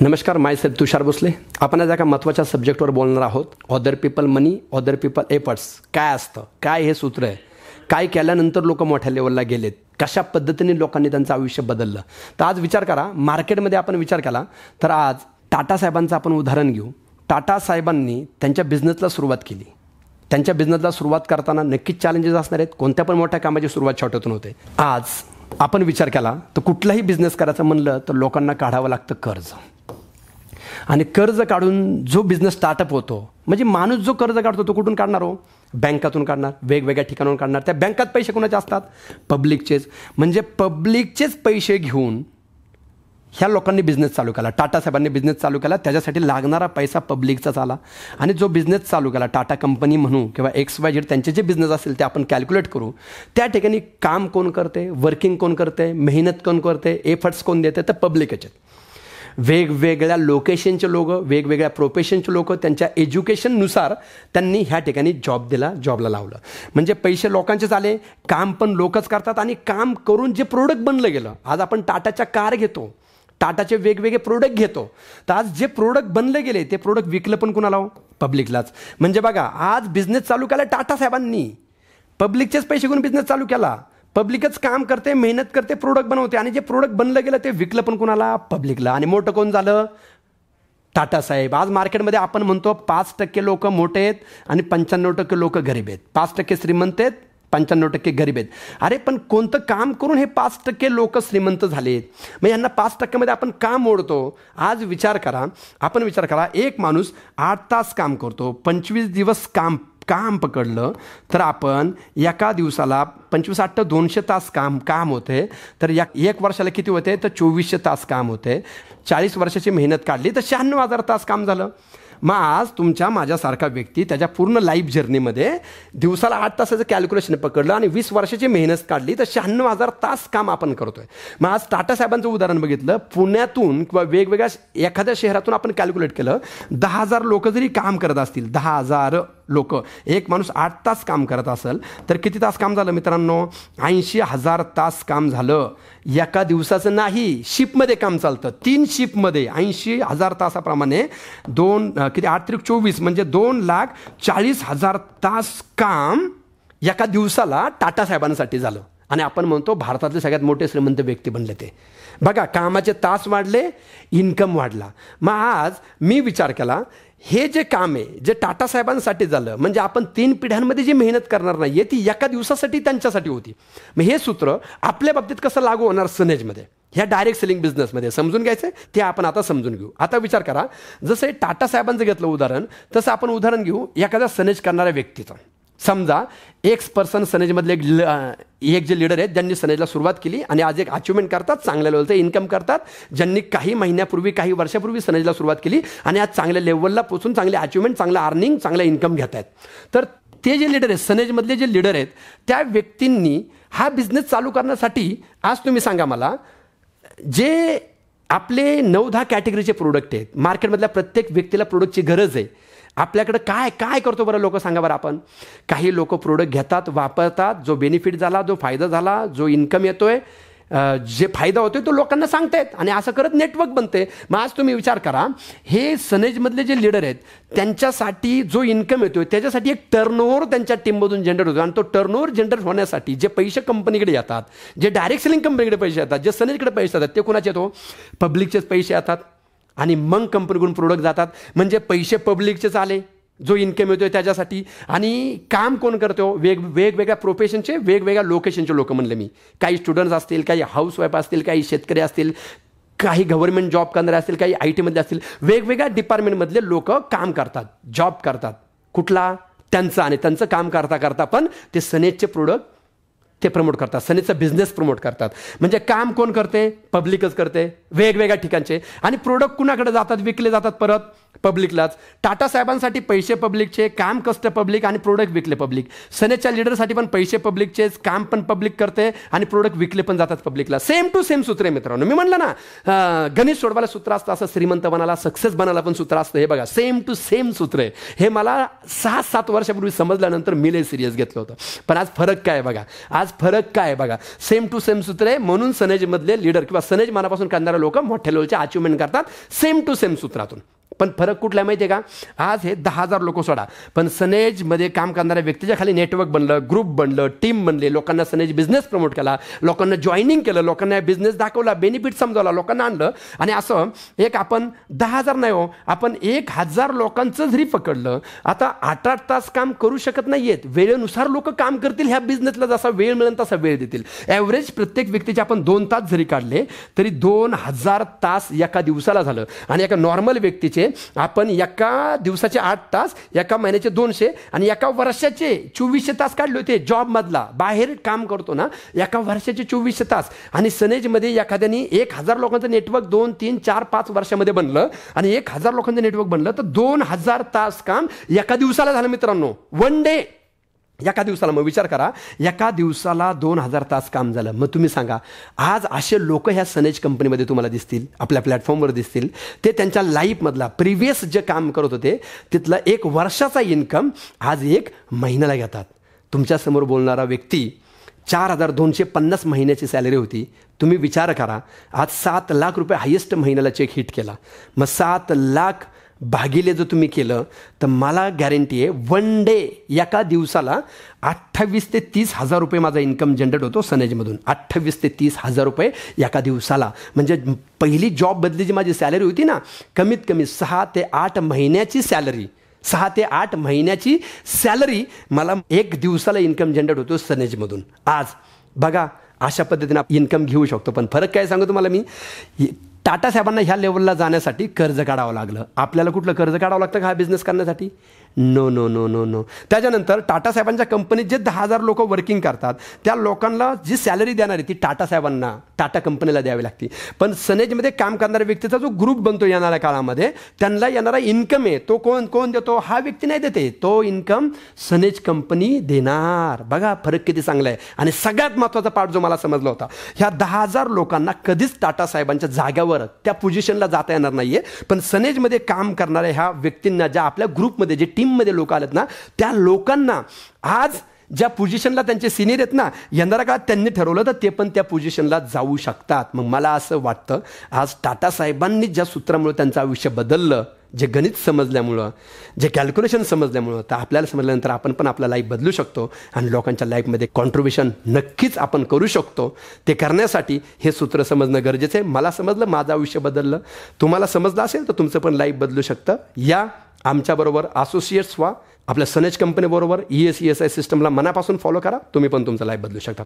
नमस्कार, माय सेल्फ तुषार भोसले. आपण आज एका महत्त्वाच्या सब्जेक्टवर बोलणार आहोत. अदर पीपल मनी, अदर पीपल एफर्ट्स. काय असतं, काय हे सूत्र आहे, काय केल्यानंतर लोक मोठ्या लेवलला गेलेत, कशा पद्धतीने लोकांनी त्यांचं आयुष्य बदललं. तर आज विचार करा, मार्केटमध्ये आपण विचार केला तर आज टाटा साहेबांचं आपण उदाहरण घेऊ. टाटा साहेबांनी त्यांच्या बिझनेसला सुरुवात केली. त्यांच्या बिझनेसला सुरुवात करताना नक्कीच चॅलेंजेस असणार आहेत. कोणत्या पण मोठ्या कामाची सुरुवात छोट्यातून होते. आज आपण विचार केला तर कुठलाही बिझनेस करायचं म्हणलं तर लोकांना काढावं लागतं कर्ज. आणि कर्ज काढून जो बिझनेस स्टार्टअप होतो, म्हणजे माणूस जो कर्ज काढतो तो कुठून काढणार हो? बँकातून काढणार, वेगवेगळ्या ठिकाणाहून काढणार. त्या बँकात पैसे कोणाचे असतात? पब्लिकचेच. म्हणजे पब्लिकचेच पैसे घेऊन ह्या लोकांनी बिझनेस चालू केला. टाटा साहेबांनी बिझनेस चालू केला, त्याच्यासाठी लागणारा पैसा पब्लिकचाच आला. आणि जो बिझनेस चालू केला, टाटा कंपनी म्हणू किंवा XYZ, त्यांचे जे बिझनेस असेल ते आपण कॅल्क्युलेट करू. त्या ठिकाणी काम कोण करते, वर्किंग कोण करते, मेहनत कोण करते, एफर्ट्स कोण देते? तर पब्लिकच आहेत. वेगवेगळ्या लोकेशनचे लोक, वेगवेगळ्या प्रोफेशनचे लोक, त्यांच्या एज्युकेशननुसार त्यांनी ह्या ठिकाणी जॉब दिला, जॉबला लावलं. म्हणजे पैसे लोकांचेच आले, काम पण लोकच करतात. आणि काम करून जे प्रोडक्ट बनलं गेलं, आज आपण टाटाच्या कार घेतो, टाटाचे वेगवेगळे प्रोडक्ट घेतो, तर आज जे प्रोडक्ट बनले गेले ते प्रोडक्ट विकलं पण कुणाला हो? पब्लिकलाच. म्हणजे बघा, आज बिझनेस चालू केला टाटा साहेबांनी, पब्लिकचेच पैसे घेऊन बिझनेस चालू केला. पब्लिकच काम करते, मेहनत करते, प्रोडक्ट बनवते. आणि जे प्रोडक्ट बनलं गेलं ते विकलं पण कुणाला? पब्लिकला. आणि मोठं कोण झालं? टाटा साहेब. आज मार्केटमध्ये आपण म्हणतो 5% लोक मोठे आहेत आणि 95% लोक गरीब आहेत. 5% श्रीमंत आहेत, 95% गरीब आहेत. अरे पण कोणतं काम करून हे 5% लोक श्रीमंत झालेत? मग यांना 5%मध्ये आपण का मोडतो? आज विचार करा, आपण विचार करा, एक माणूस 8 तास काम करतो, 25 दिवस काम पकडलं तर आपण एका दिवसाला 25×8 200 तास काम होते. तर एक वर्षाला किती होते? तर 2400 तास काम होते. 40 वर्षाची मेहनत काढली तर 96,000 तास काम झालं. मग आज तुमच्या माझ्यासारखा व्यक्ती त्याच्या पूर्ण लाईफ जर्नीमध्ये दिवसाला 8 तासाचं कॅल्क्युलेशन पकडलं आणि 20 वर्षाची मेहनत काढली तर 96,000 तास काम आपण करतोय. मग आज टाटा साहेबांचं उदाहरण बघितलं, पुण्यातून किंवा वेगवेगळ्या एखाद्या शहरातून आपण कॅल्क्युलेट केलं, 10,000 लोक जरी काम करत असतील, 10,000 लोक, एक माणूस 8 तास काम करत असेल तर किती तास काम झालं मित्रांनो? 80,000 तास काम झालं. एका दिवसाचं नाही, शिपमध्ये काम चालतं. 3 शिपमध्ये 80,000 तासाप्रमाणे 8×3 = 24 म्हणजे 2,40,000 तास काम एका दिवसाला टाटा साहेबांसाठी झालं. आणि आपण म्हणतो भारतातले सगळ्यात मोठे श्रीमंत व्यक्ती बनले ते. बघा, कामाचे तास वाढले, इन्कम वाढला. मग आज मी विचार केला, हे जे काम आहे जे टाटा साहेबांसाठी झालं, म्हणजे आपण 3 पिढ्यांमध्ये जी मेहनत करणार नाही आहे ती एका दिवसासाठी त्यांच्यासाठी होती. मग हे सूत्र आपल्या बाबतीत कसं लागू होणार? सनेजमध्ये, ह्या डायरेक्ट सेलिंग बिझनेसमध्ये समजून घ्यायचं ते आपण आता समजून घेऊ. आता विचार करा, जसं टाटा साहेबांचं घेतलं उदाहरण, तसं आपण उदाहरण घेऊ एखाद्या सनेज करणाऱ्या व्यक्तीचं. समजा एक पर्सन सनेजमधले एक जे लीडर आहेत ज्यांनी सनेजला सुरुवात केली आणि आज एक अचिव्हमेंट करतात, चांगल्या लेवलचं इन्कम करतात, ज्यांनी काही महिन्यापूर्वी, काही वर्षापूर्वी सनेजला सुरुवात केली आणि आज चांगल्या लेवलला पोचून चांगले अचिव्हमेंट, चांगलं अर्निंग, चांगलं इन्कम घेत आहेत. तर ते जे लीडर आहेत, सनेजमधले जे लीडर आहेत, त्या व्यक्तींनी हा बिझनेस चालू करण्यासाठी, आज तुम्ही सांगा मला, जे आपले 9-10 कॅटेगरीचे प्रोडक्ट आहेत, मार्केटमधल्या प्रत्येक व्यक्तीला प्रोडक्टची गरज आहे. आपल्याकडं काय करतो बरं लोक? सांगा बरं आपण. काही लोक प्रोडक्ट घेतात, वापरतात, जो बेनिफिट झाला, जो फायदा झाला, जो इन्कम येतोय, जे फायदा होतोय तो लोकांना सांगतायत आणि असं करत नेटवर्क बनते. मग आज तुम्ही विचार करा, हे सनेजमधले जे लीडर आहेत त्यांच्यासाठी जो इन्कम येतोय त्याच्यासाठी एक टर्नओव्हर त्यांच्या टीममधून जनरेट होतो. आणि तो टर्नओव्हर जनरेट होण्यासाठी जे पैसे कंपनीकडे येतात, जे डायरेक्ट सेलिंग कंपनीकडे पैसे येतात, जे सनेजकडे पैसे येतात, ते कोणाचे येतो? पब्लिकचेच पैसे येतात. आणि मग कंपनीकडून प्रोडक्ट जातात. म्हणजे पैसे पब्लिकचेच आले, जो इन्कम येतोय त्याच्यासाठी. आणि काम कोण करतो? वेगवेगळ्या प्रोफेशनचे, वेगवेगळ्या लोकेशनचे लोक म्हणले मी. काही स्टुडंट्स असतील, काही हाऊसवाईफ असतील, काही शेतकरी असतील, काही गव्हर्नमेंट जॉब करणारे असतील, काही IT मधले असतील, वेगवेगळ्या डिपार्टमेंटमधले लोक काम करतात, जॉब करतात. कुठला? त्यांचा. आणि त्यांचं काम करता करता पण ते सनेजचे प्रोडक्ट ते प्रमोट करतात, सनेजचा बिझनेस प्रमोट करतात. म्हणजे काम कोण करते? पब्लिकच करते, वेगवेगळ्या ठिकाणचे. आणि प्रोडक्ट कुणाकडे जातात? विकले जातात परत पब्लिकलाच. टाटा साहेबांसाठी पैसे पब्लिकचे, काम कसतं पब्लिक आणि प्रोडक्ट विकले पब्लिक. सनेजच्या लीडरसाठी पण पैसे पब्लिकचेच, काम पण पब्लिक करते आणि प्रोडक्ट विकले पण जातात पब्लिकला. सेम टू सेम सूत्र आहे मित्रांनो. मी म्हणलं ना, गणित सोडवायला सूत्र असतं, असं श्रीमंत बनायला, सक्सेस बनायला पण सूत्र असतं. हे बघा, सेम टू सेम सूत्र आहे. हे मला 6-7 वर्षापूर्वी समजल्यानंतर मी लय सिरियस घेतलं होतं. पण आज फरक काय आहे बघा. आज फरक काय बघा, सेम टू सेम सूत्र आहे. म्हणून सनेजमधले लीडर किंवा सनेज मनापासून करणारे लोक मोठ्या लेवलचे अचिव्हमेंट करतात सेम टू सेम सूत्रातून. पण फरक कुठला माहिती आहे का, आज हे 10,000 लोक सोडा, पण सनेजमध्ये काम करणाऱ्या व्यक्तीच्या खाली नेटवर्क बनलं, ग्रुप बनलं, टीम बनले, लोकांना सनेज बिझनेस प्रमोट केला, लोकांना जॉईनिंग केलं, लोकांना बिझनेस दाखवला, बेनिफिट समजावला, लोकांना आणलं. आणि असं एक आपण 10,000 नाही हो, आपण 1,000 लोकांचं जरी पकडलं, आता 8-8 तास काम करू शकत नाहीयेत, वेळेनुसार लोक काम करतील, ह्या बिझनेसला जसा वेळ मिळेल तसा वेळ देतील. ॲव्हरेज प्रत्येक व्यक्तीचे आपण 2 तास जरी काढले तरी 2,000 तास एका दिवसाला झालं. आणि एका नॉर्मल व्यक्तीचे आपण एका दिवसाचे 8 तास, एका महिन्याचे 200 आणि एका वर्षाचे 2400 तास काढले होते. जॉबमधला बाहेर काम करतो ना, एका वर्षाचे 2400 तास. आणि सनेजमध्ये एखाद्याने 1,000 लोकांचं नेटवर्क 2, 3, 4, 5 वर्षामध्ये बनलं आणि 1,000 लोकांचं नेटवर्क बनलं तर 2,000 तास काम एका दिवसाला झालं मित्रांनो, वन डे. एका दिवसाला, मग विचार करा, एका दिवसाला 2,000 तास काम झालं. मग तुम्ही सांगा, आज असे लोक ह्या सनेज कंपनीमध्ये तुम्हाला दिसतील, आपल्या प्लॅटफॉर्मवर दिसतील. ते त्यांच्या लाईफमधला प्रिव्हियस जे काम करत होते तिथला 1 वर्षाचा इन्कम आज 1 महिन्याला घेतात. तुमच्यासमोर बोलणारा व्यक्ती 4,250 महिन्याची सॅलरी होती. तुम्ही विचार करा, आज 7 लाख रुपये हायेस्ट महिन्याला चेक हिट केला. मग 7 लाख भागिले जर तुम्ही केलं तर मला गॅरंटी आहे वन डे, एका दिवसाला 28,000 ते 30,000 रुपये माझा इन्कम जनरेट होतो सनेजमधून. 28,000 ते 30,000 रुपये एका दिवसाला. म्हणजे पहिली जॉब बदली जी माझी सॅलरी होती ना, कमीत कमी 6 ते 8 महिन्याची सॅलरी, 6 ते 8 महिन्याची सॅलरी मला 1 दिवसाला इन्कम जनरेट होतो सनेजमधून. आज बघा, अशा पद्धतीने आपण इन्कम घेऊ शकतो. पण फरक काय सांगू तुम्हाला मी, टाटा साहेबांना ह्या लेवलला जाण्यासाठी कर्ज काढावं लागलं. आपल्याला कुठलं कर्ज काढावं लागतं का हा बिझनेस करण्यासाठी? No no no no no. त्याच्यानंतर टाटा साहेबांच्या कंपनीत जे 10,000 लोक वर्किंग करतात त्या लोकांना जी सॅलरी देणार आहे ती टाटा साहेबांना, टाटा कंपनीला द्यावी लागते. पण सनेजमध्ये काम करणाऱ्या व्यक्तीचा जो ग्रुप बनतो येणाऱ्या काळामध्ये, त्यांना येणारा इन्कम आहे तो कोण देतो? हा व्यक्ती नाही देते, तो इन्कम सनेज कंपनी देणार. बघा फरक किती चांगला आहे. आणि सगळ्यात महत्त्वाचा पार्ट जो मला समजला होता, ह्या 10,000 लोकांना कधीच टाटा साहेबांच्या जाग्यावर त्या पोझिशनला जाता येणार नाहीये. पण सनेजमध्ये काम करणाऱ्या ह्या व्यक्तींना, ज्या आपल्या ग्रुपमध्ये जे टीममध्ये लोक आलेत ना, त्या लोकांना आज ज्या पोझिशनला त्यांचे सिनियर आहेत ना, येणाऱ्या काळात त्यांनी ठरवलं तर ते पण त्या पोझिशनला जाऊ शकतात. मग मला असं वाटतं, आज टाटा साहेबांनी ज्या सूत्रामुळे त्यांचं आयुष्य बदललं, जे गणित समजल्यामुळं, जे कॅल्क्युलेशन समजल्यामुळं, तर आपल्याला समजल्यानंतर आपण पण आपला लाईफ बदलू शकतो आणि लोकांच्या लाईफमध्ये कॉन्ट्रीब्युशन नक्कीच आपण करू शकतो. ते करण्यासाठी हे सूत्र समजणं गरजेचं आहे. मला समजलं, माझं आयुष्य बदललं. तुम्हाला समजलं असेल तर तुमचं पण लाईफ बदलू शकतं. या आमच्याबरोबर असोसिएट्स व्हा. आपल्या सनेज कंपनीबरोबर ESI सिस्टमला मनापासून फॉलो करा. तुम्ही पण तुमचं लाईफ बदलू शकता.